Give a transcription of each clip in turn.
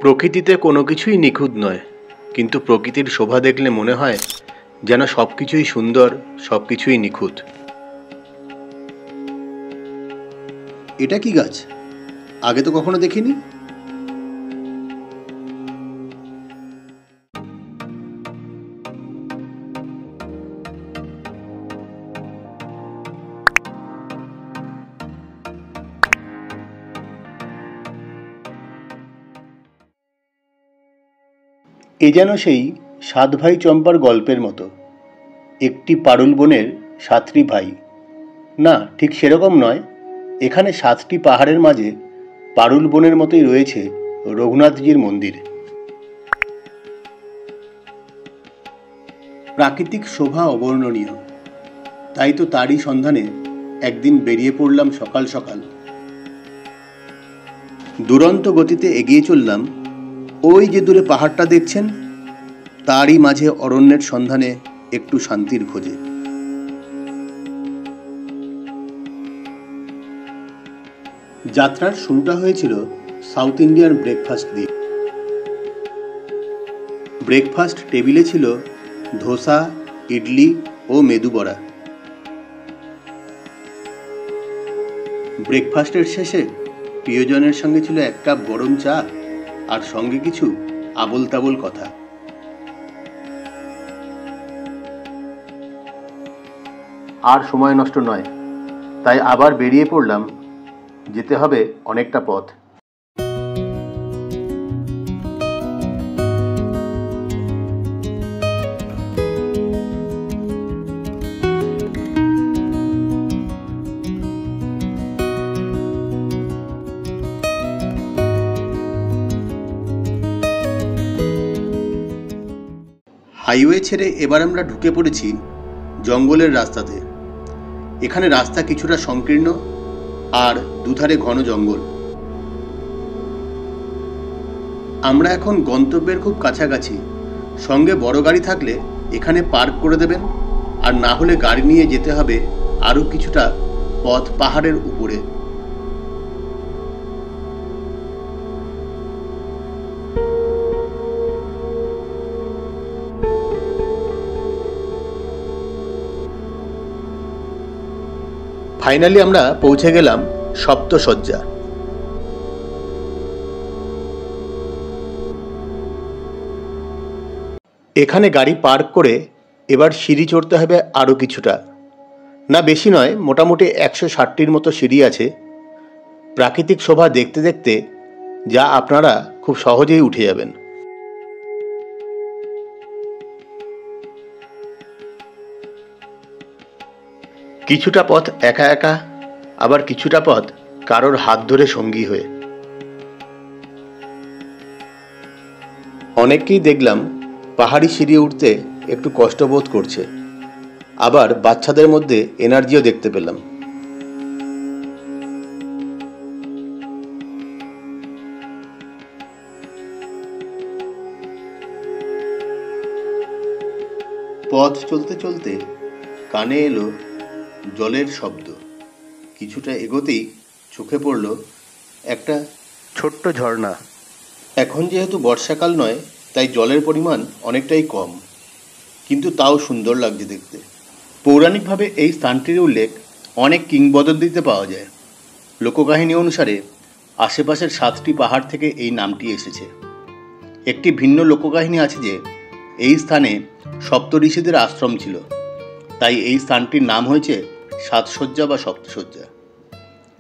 প্রকৃতিতে কোনো কিছুই নিখুঁত নয়, কিন্তু প্রকৃতির শোভা দেখলে মনে হয় যেন সব কিছুই সুন্দর, সব কিছুই নিখুঁত। এটা কি গাছ? আগে তো কখনো দেখিনি। এ যেন সেই সাত ভাই চম্পার গল্পের মতো, একটি পারুল বনের সাতটি ভাই। না, ঠিক সেরকম নয়। এখানে সাতটি পাহাড়ের মাঝে পারুল বনের মতোই রয়েছে রঘুনাথজির মন্দির। প্রাকৃতিক শোভা অবর্ণনীয়, তাই তো তারই সন্ধানে একদিন বেরিয়ে পড়লাম সকাল সকাল। দুরন্ত গতিতে এগিয়ে চললাম। ওই যে দূরে পাহাড়টা দেখছেন, তারই মাঝে অরণ্যের সন্ধানে একটু শান্তির খোঁজে। যাত্রার শুরুটা হয়েছিল সাউথ ইন্ডিয়ান ব্রেকফাস্ট দিয়ে। ব্রেকফাস্ট টেবিলে ছিল ধোসা, ইডলি ও মেদু বড়া। ব্রেকফাস্টের শেষে প্রিয়জনের সঙ্গে ছিল এক কাপ গরম চা আর সঙ্গে কিছু আবোল তাবোল কথা। আর সময় নষ্ট নয়, তাই আবার বেরিয়ে পড়লাম। যেতে হবে অনেকটা পথ। হাইওয়ে ছেড়ে এবার আমরা ঢুকে পড়েছি জঙ্গলের রাস্তাতে। এখানে রাস্তা কিছুটা সংকীর্ণ আর দুধারে ঘন জঙ্গল। আমরা এখন গন্তব্যের খুব কাছাকাছি। সঙ্গে বড় গাড়ি থাকলে এখানে পার্ক করে দেবেন, আর না হলে গাড়ি নিয়ে যেতে হবে আরও কিছুটা পথ পাহাড়ের উপরে। ফাইনালি আমরা পৌঁছে গেলাম সপ্তশয্যা। এখানে গাড়ি পার্ক করে এবার সিঁড়ি চড়তে হবে আরও কিছুটা। না বেশি নয়, মোটামুটি 160টির মতো সিঁড়ি আছে। প্রাকৃতিক শোভা দেখতে দেখতে যা আপনারা খুব সহজেই উঠে যাবেন। কিছুটা পথ একা একা, আবার কিছুটা পথ কারোর হাত ধরে সঙ্গী হয়ে। অনেককেই দেখলাম পাহাড়ি সিঁড়ি উঠতে একটু কষ্ট বোধ করছে, আবার বাচ্চাদের মধ্যে এনার্জিও দেখতে পেলাম। পথ চলতে চলতে কানে এলো জলের শব্দ। কিছুটা এগোতেই চোখে পড়ল একটা ছোট্ট ঝর্ণা। এখন যেহেতু বর্ষাকাল নয়, তাই জলের পরিমাণ অনেকটাই কম, কিন্তু তাও সুন্দর লাগছে দেখতে। পৌরাণিকভাবে এই স্থানটির উল্লেখ অনেক কিংবদন্তিতে পাওয়া যায়। লোককাহিনী অনুসারে আশেপাশের 7টি পাহাড় থেকে এই নামটি এসেছে। একটি ভিন্ন লোককাহিনী আছে যে এই স্থানে সপ্তঋষিদের আশ্রম ছিল, তাই এই স্থানটির নাম হয়েছে সাতশয্যা বা সপ্তশয্যা।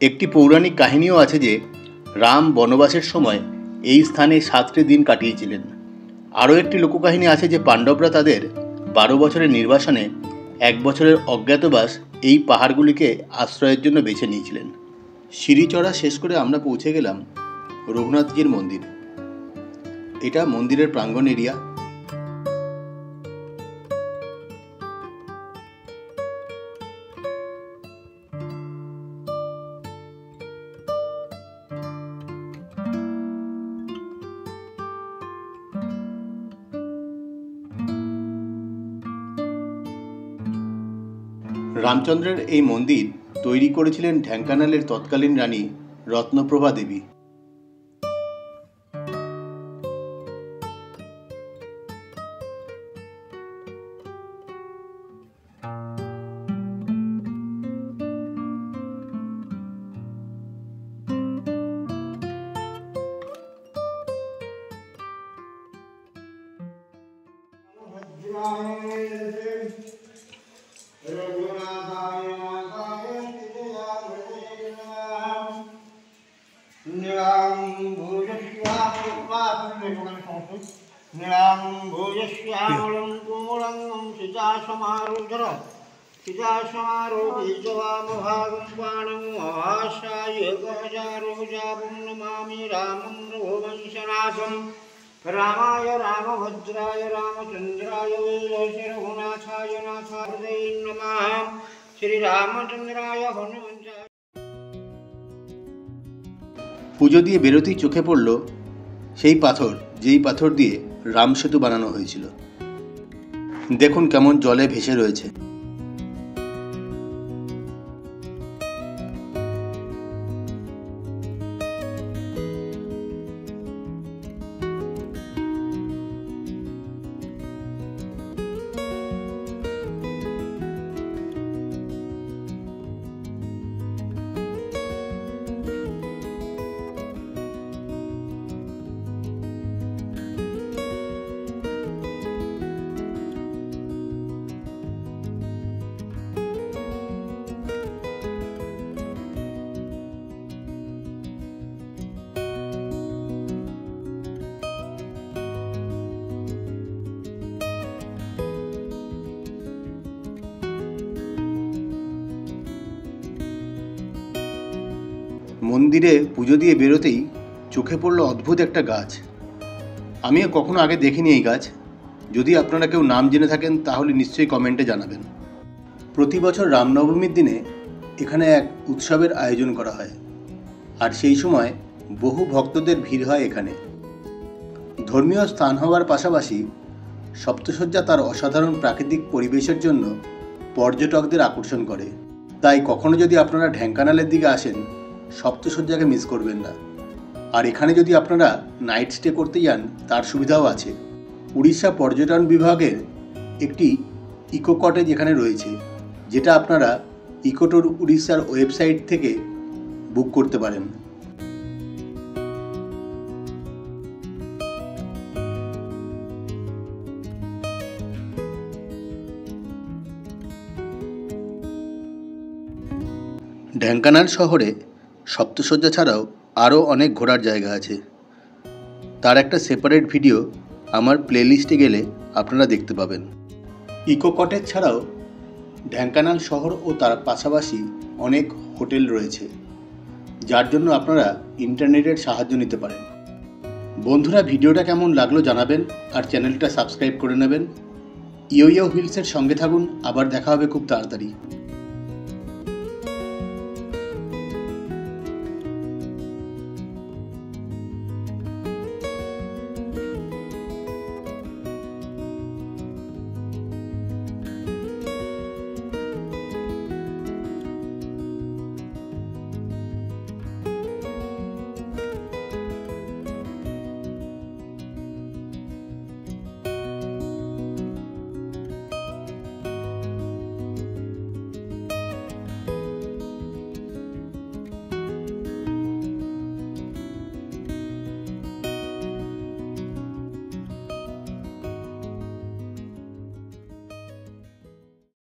একটি পৌরাণিক কাহিনীও আছে যে রাম বনবাসের সময় এই স্থানে 7টি দিন কাটিয়েছিলেন। আরও একটি লোককাহিনী আছে যে পাণ্ডবরা তাদের 12 বছরের নির্বাসনে 1 বছরের অজ্ঞাতবাস এই পাহাড়গুলিকে আশ্রয়ের জন্য বেছে নিয়েছিলেন। সিঁড়ি চড়া শেষ করে আমরা পৌঁছে গেলাম রঘুনাথজির মন্দির। এটা মন্দিরের প্রাঙ্গণ এরিয়া। রামচন্দ্রের এই মন্দির তৈরি করেছিলেন ঢেঙ্কানালের তৎকালীন রানী রত্নপ্রভা দেবী। भूयश्यामलं कोमलंगं सितासमारुधर सितासमारोपीजवामभागं बाणं आशाय गजारोजापं नमामि रामं रघुवंशनाथं रामाय रामभद्राय रामचन्द्राय वेदस्य रघुनाथाय नाथाय नमः श्रीरामचन्द्राय हनुमन्ताय। পুজো দিয়ে বেরোতেই চোখে পড়ল সেই পাথর, যেই পাথর দিয়ে রাম সেতু বানানো হয়েছিল। দেখুন কেমন জলে ভেসে রয়েছে। মন্দিরে পুজো দিয়ে বেরোতেই চোখে পড়ল অদ্ভুত একটা গাছ। আমিও কখনো আগে দেখিনি এই গাছ। যদি আপনারা কেউ নাম জেনে থাকেন তাহলে নিশ্চয়ই কমেন্টে জানাবেন। প্রতি বছর রামনবমীর দিনে এখানে এক উৎসবের আয়োজন করা হয়, আর সেই সময় বহু ভক্তদের ভিড় হয় এখানে। ধর্মীয় স্থান হওয়ার পাশাপাশি সপ্তশয্যা তার অসাধারণ প্রাকৃতিক পরিবেশের জন্য পর্যটকদের আকর্ষণ করে। তাই কখনো যদি আপনারা ঢেঙ্কানালের দিকে আসেন, সপ্তশয্যাকে মিস করবেন না। আর এখানে যদি আপনারা নাইট স্টে করতে যান তার সুবিধাও আছে। উড়িষ্যা পর্যটন বিভাগের একটি ইকো কটেজ এখানে রয়েছে, যেটা আপনারা ইকোট্যুর উড়িষ্যার ওয়েবসাইট থেকে বুক করতে পারেন। ঢেঙ্কানাল শহরে সপ্তশয্যা ছাড়াও আরও অনেক ঘোরার জায়গা আছে। তার একটা সেপারেট ভিডিও আমার প্লেলিস্টে গেলে আপনারা দেখতে পাবেন। ইকো কটেজ ছাড়াও ঢেঙ্কানাল শহর ও তার পাশাপাশি অনেক হোটেল রয়েছে, যার জন্য আপনারা ইন্টারনেটের সাহায্য নিতে পারেন। বন্ধুরা, ভিডিওটা কেমন লাগলো জানাবেন, আর চ্যানেলটা সাবস্ক্রাইব করে নেবেন। ইয়ো ইয়ো হিলসের সঙ্গে থাকুন। আবার দেখা হবে খুব তাড়াতাড়ি।